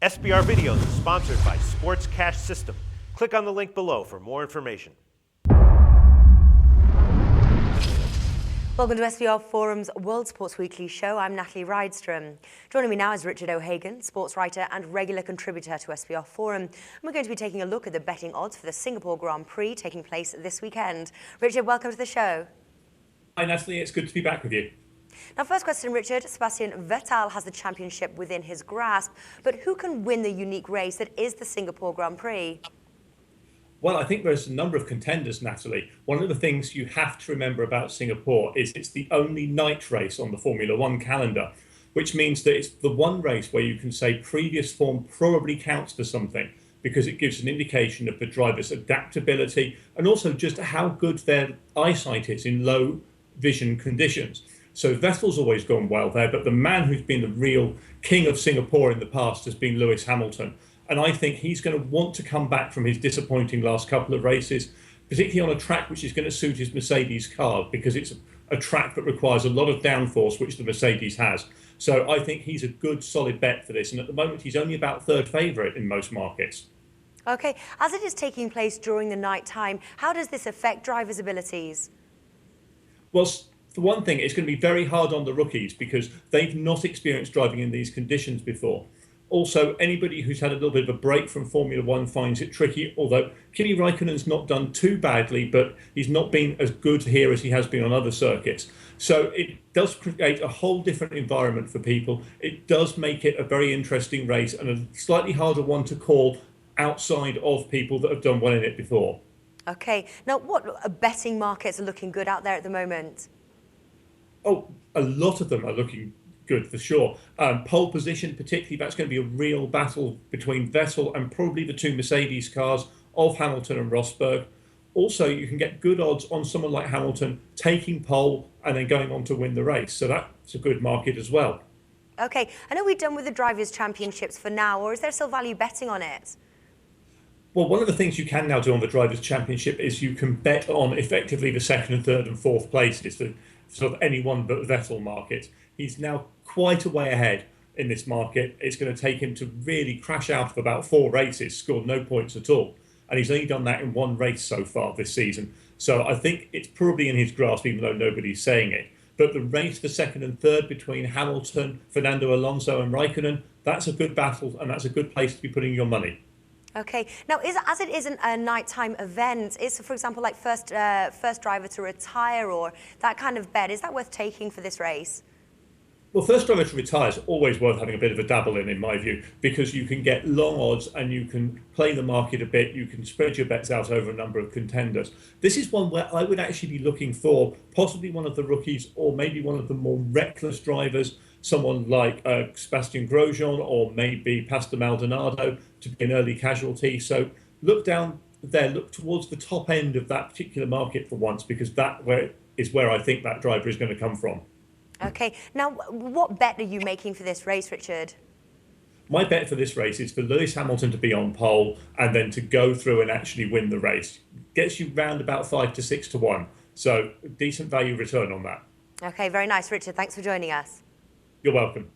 SBR Videos is sponsored by Sports Cash System. Click on the link below for more information. Welcome to SBR Forum's World Sports Weekly show. I'm Natalie Rydström. Joining me now is Richard O'Hagan, sports writer and regular contributor to SBR Forum. And we're going to be taking a look at the betting odds for the Singapore Grand Prix taking place this weekend. Richard, welcome to the show. Hi Natalie, it's good to be back with you. Now, first question, Richard. Sebastian Vettel has the championship within his grasp, but who can win the unique race that is the Singapore Grand Prix? Well, I think there's a number of contenders, Natalie. One of the things you have to remember about Singapore is it's the only night race on the Formula One calendar, which means that it's the one race where you can say previous form probably counts for something, because it gives an indication of the driver's adaptability and also just how good their eyesight is in low vision conditions. So Vettel's always gone well there, but the man who's been the real king of Singapore in the past has been Lewis Hamilton. And I think he's going to want to come back from his disappointing last couple of races, particularly on a track which is going to suit his Mercedes car, because it's a track that requires a lot of downforce, which the Mercedes has. So I think he's a good, solid bet for this. And at the moment, he's only about third favourite in most markets. OK, as it is taking place during the night time, how does this affect drivers' abilities? Well, for one thing, it's going to be very hard on the rookies because they've not experienced driving in these conditions before. Also, anybody who's had a little bit of a break from Formula One finds it tricky, although Kimi Raikkonen's not done too badly, but he's not been as good here as he has been on other circuits. So it does create a whole different environment for people. It does make it a very interesting race and a slightly harder one to call outside of people that have done well in it before. OK, now what betting markets are looking good out there at the moment? Oh, a lot of them are looking good for sure. Pole position, particularly, that's going to be a real battle between Vettel and probably the two Mercedes cars of Hamilton and Rosberg. Also, you can get good odds on someone like Hamilton taking pole and then going on to win the race. So that's a good market as well. OK, and are we done with the Drivers' Championships for now, or is there still value betting on it? Well, one of the things you can now do on the Drivers' Championship is you can bet on effectively the second and third and fourth places, the sort of anyone but Vettel market. He's now quite a way ahead in this market. It's going to take him to really crash out of about 4 races, scored no points at all. And he's only done that in 1 race so far this season. So I think it's probably in his grasp, even though nobody's saying it. But the race for second and third between Hamilton, Fernando Alonso and Raikkonen, that's a good battle and that's a good place to be putting your money. OK. Now, as it isn't a nighttime event, is, for example, like first driver to retire or that kind of bet, is that worth taking for this race? Well, first driver to retire is always worth having a bit of a dabble in my view, because you can get long odds and you can play the market a bit. You can spread your bets out over a number of contenders. This is one where I would actually be looking for possibly one of the rookies or maybe one of the more reckless drivers, someone like Sebastian Grosjean or maybe Pastor Maldonado to be an early casualty. So look down there, look towards the top end of that particular market for once, because that is where I think that driver is going to come from. OK. Now, what bet are you making for this race, Richard? My bet for this race is for Lewis Hamilton to be on pole and then to go through and actually win the race. Gets you round about 5 to 6 to 1. So decent value return on that. OK, very nice, Richard. Thanks for joining us. You're welcome.